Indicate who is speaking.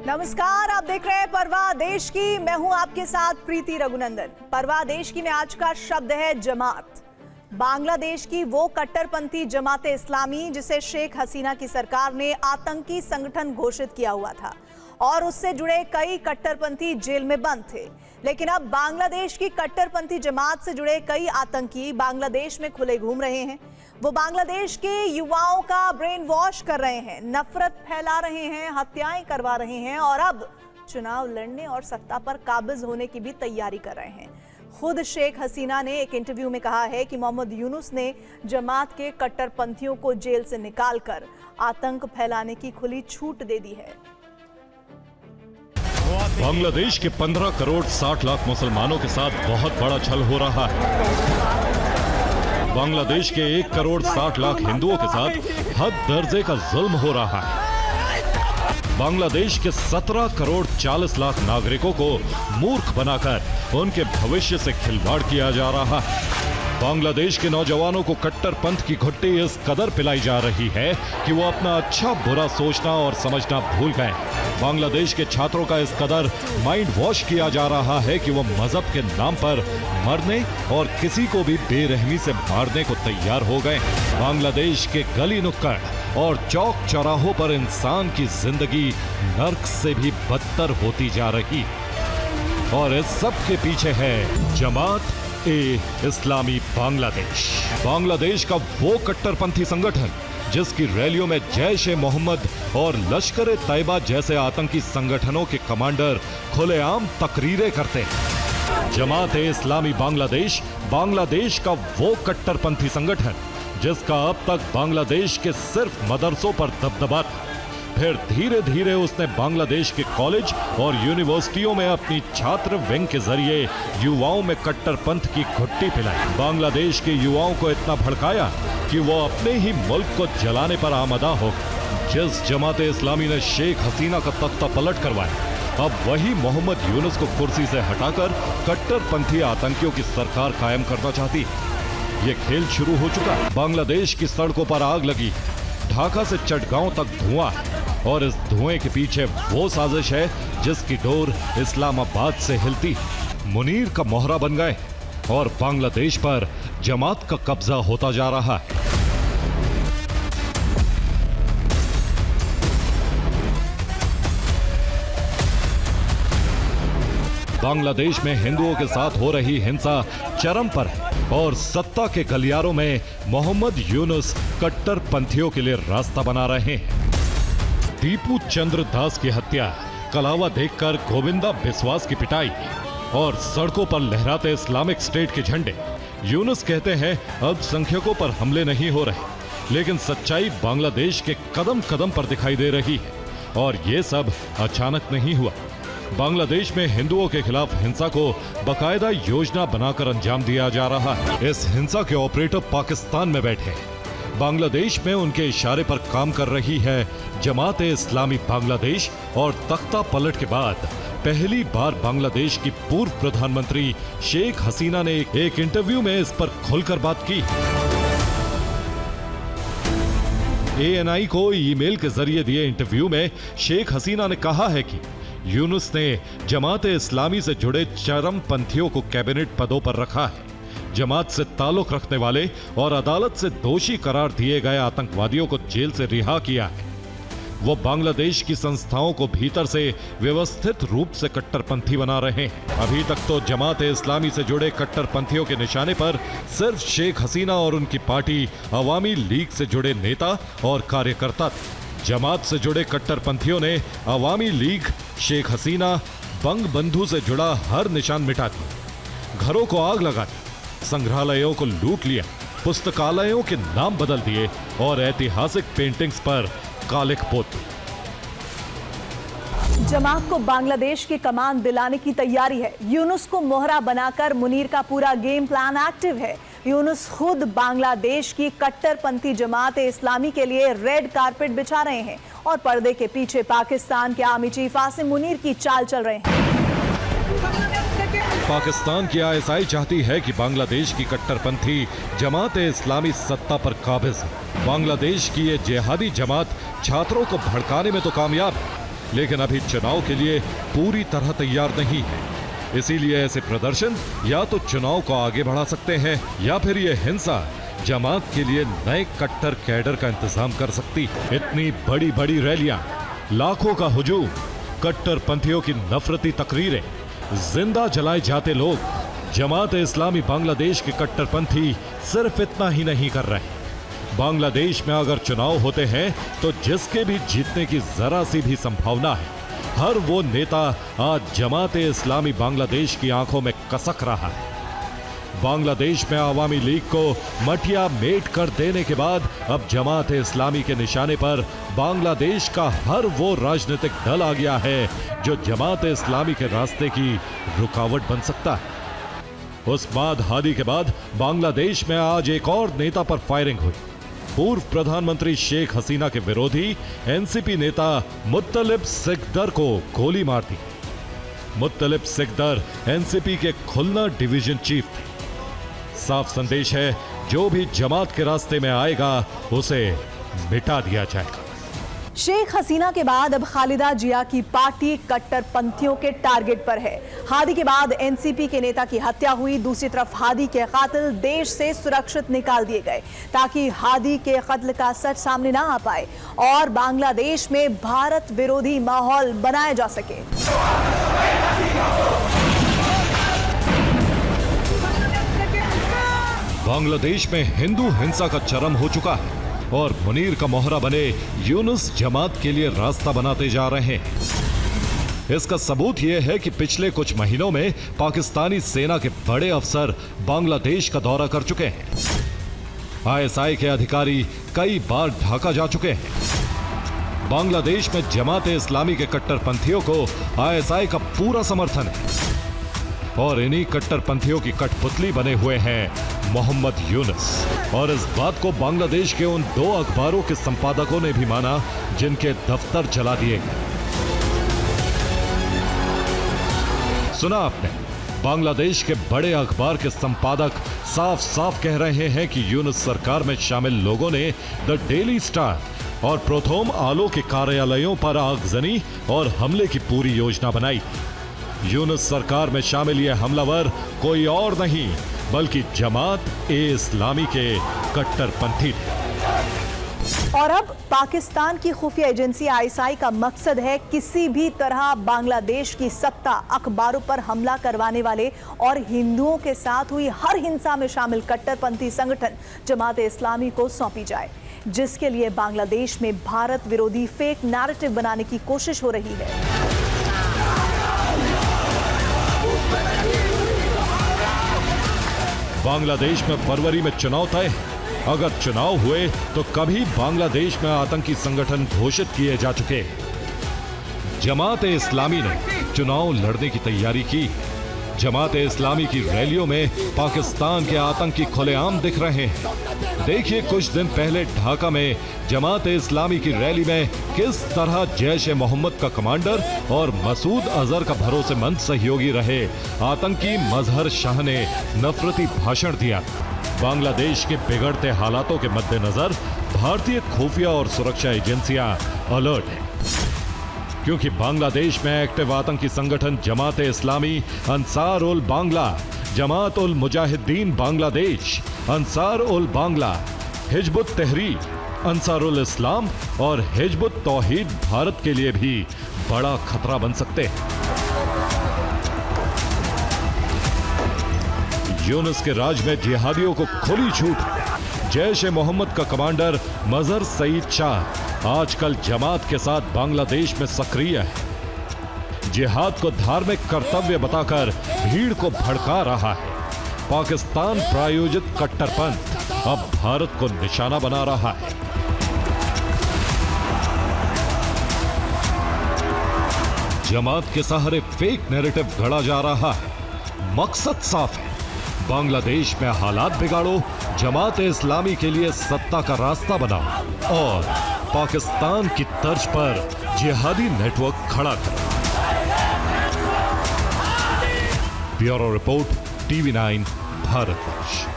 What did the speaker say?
Speaker 1: नमस्कार, आप देख रहे हैं परवाह देश की। मैं हूं आपके साथ प्रीति रघुनंदन। परवाह देश की में आज का शब्द है जमात। बांग्लादेश की वो कट्टरपंथी जमाते इस्लामी जिसे शेख हसीना की सरकार ने आतंकी संगठन घोषित किया हुआ था और उससे जुड़े कई कट्टरपंथी जेल में बंद थे। लेकिन अब बांग्लादेश की कट्टरपंथी जमात से जुड़े कई आतंकी बांग्लादेश में खुले घूम रहे हैं। वो बांग्लादेश के युवाओं का ब्रेन वॉश कर रहे हैं, नफरत फैला रहे हैं, हत्याएं करवा रहे हैं और अब चुनाव लड़ने और सत्ता पर काबिज होने की भी तैयारी कर रहे हैं। खुद शेख हसीना ने एक इंटरव्यू में कहा है कि मोहम्मद यूनुस ने जमात के कट्टरपंथियों को जेल से निकालकर आतंक फैलाने की खुली छूट दे दी है।
Speaker 2: बांग्लादेश के 15 करोड़ 60 लाख मुसलमानों के साथ बहुत बड़ा छल हो रहा है। बांग्लादेश के 1 करोड़ 60 लाख हिंदुओं के साथ हद दर्जे का जुल्म हो रहा है। बांग्लादेश के 17 करोड़ 40 लाख नागरिकों को मूर्ख बनाकर उनके भविष्य से खिलवाड़ किया जा रहा है। बांग्लादेश के नौजवानों को कट्टरपंथ की घुट्टी इस कदर पिलाई जा रही है कि वो अपना अच्छा बुरा सोचना और समझना भूल गए। बांग्लादेश के छात्रों का इस कदर माइंड वॉश किया जा रहा है कि वो मजहब के नाम पर मरने और किसी को भी बेरहमी से मारने को तैयार हो गए। बांग्लादेश के गली नुक्कड़ और चौक चौराहों पर इंसान की जिंदगी नर्क से भी बदतर होती जा रही और इस सब के पीछे है जमात ए इस्लामी बांग्लादेश। बांग्लादेश का वो कट्टरपंथी संगठन जिसकी रैलियों में जैश ए मोहम्मद और लश्कर ए तैयबा जैसे आतंकी संगठनों के कमांडर खुलेआम तकरीरें करते हैं। जमात ए इस्लामी बांग्लादेश बांग्लादेश का वो कट्टरपंथी संगठन जिसका अब तक बांग्लादेश के सिर्फ मदरसों पर दबदबा था, फिर धीरे धीरे उसने बांग्लादेश के कॉलेज और यूनिवर्सिटियों में अपनी छात्र विंग के जरिए युवाओं में कट्टरपंथ की घुट्टी पिलाई। बांग्लादेश के युवाओं को इतना भड़काया कि वो अपने ही मुल्क को जलाने पर आमदा हो गए। जिस जमात इस्लामी ने शेख हसीना का तख्ता पलट करवाया, अब वही मोहम्मद यूनुस को कुर्सी से हटाकर कट्टरपंथी आतंकियों की सरकार कायम करना चाहती है। ये खेल शुरू हो चुका है। बांग्लादेश की सड़कों पर आग लगी, ढाका से चटगांव तक धुआं है और इस धुएं के पीछे वो साजिश है जिसकी डोर इस्लामाबाद से हिलती मुनीर का मोहरा बन गए और बांग्लादेश पर जमात का कब्जा होता जा रहा है। बांग्लादेश में हिंदुओं के साथ हो रही हिंसा चरम पर है और सत्ता के गलियारों में मोहम्मद यूनुस कट्टरपंथियों के लिए रास्ता बना रहे हैं। दीपू चंद्र दास की हत्या, कलावा देखकर गोविंदा बिस्वास की पिटाई और सड़कों पर लहराते इस्लामिक स्टेट के झंडे। यूनुस कहते हैं अल्पसंख्यकों पर हमले नहीं हो रहे, लेकिन सच्चाई बांग्लादेश के कदम कदम पर दिखाई दे रही है और ये सब अचानक नहीं हुआ। बांग्लादेश में हिंदुओं के खिलाफ हिंसा को बाकायदा योजना बनाकर अंजाम दिया जा रहा है। इस हिंसा के ऑपरेटर पाकिस्तान में बैठे हैं। बांग्लादेश में उनके इशारे पर काम कर रही है जमात ए इस्लामी बांग्लादेश और तख्ता पलट के बाद पहली बार बांग्लादेश की पूर्व प्रधानमंत्री शेख हसीना ने एक इंटरव्यू में इस पर खुलकर बात की। ANI को ईमेल के जरिए दिए इंटरव्यू में शेख हसीना ने कहा है कि यूनुस ने जमात ए इस्लामी से जुड़े चरमपंथियों को कैबिनेट पदों पर रखा है। जमात से ताल्लुक रखने वाले और अदालत से दोषी करार दिए गए आतंकवादियों को जेल से रिहा किया है। वो बांग्लादेश की संस्थाओं को भीतर से व्यवस्थित रूप से कट्टरपंथी बना रहे हैं। अभी तक तो जमात ए इस्लामी से जुड़े कट्टरपंथियों के निशाने पर सिर्फ शेख हसीना और उनकी पार्टी अवामी लीग से जुड़े नेता और कार्यकर्ता थे। जमात से जुड़े कट्टरपंथियों ने अवामी लीग, शेख हसीना, बंग बंधु से जुड़ा हर निशान मिटा दिया, घरों को आग लगा दी, संग्रहालयों को लूट लिया, पुस्तकालयों के नाम बदल दिए और ऐतिहासिक पेंटिंग्स पर कालिख पोत दी।
Speaker 1: जमात को बांग्लादेश की कमान दिलाने की तैयारी है। यूनुस को मोहरा बनाकर मुनीर का पूरा गेम प्लान एक्टिव है। यूनुस खुद बांग्लादेश की कट्टरपंथी जमात ए इस्लामी के लिए रेड कारपेट बिछा रहे हैं और पर्दे के पीछे पाकिस्तान के आर्मी चीफ आसिम मुनीर की चाल चल रहे हैं।
Speaker 2: पाकिस्तान की ISI चाहती है कि बांग्लादेश की कट्टरपंथी जमात ए इस्लामी सत्ता पर काबिज है। बांग्लादेश की ये जिहादी जमात छात्रों को भड़काने में तो कामयाब है, लेकिन अभी चुनाव के लिए पूरी तरह तैयार नहीं है। इसीलिए ऐसे प्रदर्शन या तो चुनाव को आगे बढ़ा सकते हैं या फिर ये हिंसा जमात के लिए नए कट्टर कैडर का इंतजाम कर सकती। इतनी बड़ी बड़ी रैलियां, लाखों का हुजूम, कट्टरपंथियों की नफरती तकरीरें, जिंदा जलाए जाते लोग, जमात इस्लामी बांग्लादेश के कट्टरपंथी सिर्फ इतना ही नहीं कर रहे। बांग्लादेश में अगर चुनाव होते हैं तो जिसके भी जीतने की जरा सी भी संभावना है, हर वो नेता आज जमात इस्लामी बांग्लादेश की आंखों में कसक रहा है। बांग्लादेश में अवामी लीग को मटिया मेट कर देने के बाद अब जमात इस्लामी के निशाने पर बांग्लादेश का हर वो राजनीतिक दल आ गया है जो जमात इस्लामी के रास्ते की रुकावट बन सकता है। उस्माद हादी के बाद बांग्लादेश में आज एक और नेता पर फायरिंग हुई। पूर्व प्रधानमंत्री शेख हसीना के विरोधी एनसीपी नेता मुत्तलिब सिकदर को गोली मार दी। मुत्तलिब सिकदर एनसीपी के खुलना डिवीजन चीफ थे। साफ संदेश है, जो भी जमात के रास्ते में आएगा उसे मिटा दिया जाएगा।
Speaker 1: शेख हसीना के बाद अब खालिदा जिया की पार्टी कट्टरपंथियों के टारगेट पर है। हादी के बाद एनसीपी के नेता की हत्या हुई। दूसरी तरफ हादी के कातिल देश से सुरक्षित निकाल दिए गए ताकि हादी के कत्ल का सच सामने ना आ पाए और बांग्लादेश में भारत विरोधी माहौल बनाया जा सके।
Speaker 2: बांग्लादेश में हिंदू हिंसा का चरम हो चुका है और मुनीर का मोहरा बने यूनुस जमात के लिए रास्ता बनाते जा रहे हैं। इसका सबूत यह है कि पिछले कुछ महीनों में पाकिस्तानी सेना के बड़े अफसर बांग्लादेश का दौरा कर चुके हैं। आईएसआई के अधिकारी कई बार ढाका जा चुके हैं। बांग्लादेश में जमात इस्लामी के कट्टरपंथियों को आईएसआई का पूरा समर्थन है और इन्हीं कट्टरपंथियों की कठपुतली बने हुए हैं मोहम्मद यूनुस। और इस बात को बांग्लादेश के उन 2 अखबारों के संपादकों ने भी माना जिनके दफ्तर जला दिए गए। सुना आपने, बांग्लादेश के बड़े अखबार के संपादक साफ साफ कह रहे हैं कि यूनुस सरकार में शामिल लोगों ने द डेली स्टार और प्रोथोम आलो के कार्यालयों पर आगजनी और हमले की पूरी योजना बनाई। यूनुस सरकार में शामिल ये हमलावर कोई और नहीं बल्कि जमात ए इस्लामी के कट्टरपंथी थे।
Speaker 1: और अब पाकिस्तान की खुफिया एजेंसी आईएसआई का मकसद है किसी भी तरह बांग्लादेश की सत्ता, अखबारों पर हमला करवाने वाले और हिंदुओं के साथ हुई हर हिंसा में शामिल कट्टरपंथी संगठन जमात इस्लामी को सौंपी जाए, जिसके लिए बांग्लादेश में भारत विरोधी फेक नैरेटिव बनाने की कोशिश हो रही है।
Speaker 2: बांग्लादेश में फरवरी में चुनाव तय। अगर चुनाव हुए तो कभी बांग्लादेश में आतंकी संगठन घोषित किए जा चुके। जमात इस्लामी ने चुनाव लड़ने की तैयारी की। जमात इस्लामी की रैलियों में पाकिस्तान के आतंकी खुलेआम दिख रहे हैं। देखिए कुछ दिन पहले ढाका में जमात इस्लामी की रैली में किस तरह जैश ए मोहम्मद का कमांडर और मसूद अजहर का भरोसेमंद सहयोगी रहे आतंकी मजहर शाह ने नफरती भाषण दिया। बांग्लादेश के बिगड़ते हालातों के मद्देनजर भारतीय खुफिया और सुरक्षा एजेंसियां अलर्ट हैं, क्योंकि बांग्लादेश में एक्टिव आतंकी संगठन जमात इस्लामी, अंसार उल बांग्ला, जमात उल मुजाहिदीन बांग्लादेश, अंसार उल बांग्ला, हिजबुत तहरीर, अंसार उल इस्लाम और हिजबुत तौहीद भारत के लिए भी बड़ा खतरा बन सकते हैं। यूनुस के राज में जिहादियों को खुली छूट। जैश ए मोहम्मद का कमांडर मजहर सईद शाह आजकल जमात के साथ बांग्लादेश में सक्रिय है। जिहाद को धार्मिक कर्तव्य बताकर भीड़ को भड़का रहा है। पाकिस्तान प्रायोजित कट्टरपंथ अब भारत को निशाना बना रहा है। जमात के सहारे फेक नैरेटिव गढ़ा जा रहा है। मकसद साफ है, बांग्लादेश में हालात बिगाड़ो, जमात इस्लामी के लिए सत्ता का रास्ता बनाओ और पाकिस्तान की तर्ज पर जिहादी नेटवर्क खड़ा करो। Bureau report, TV9 Bharatvarsh.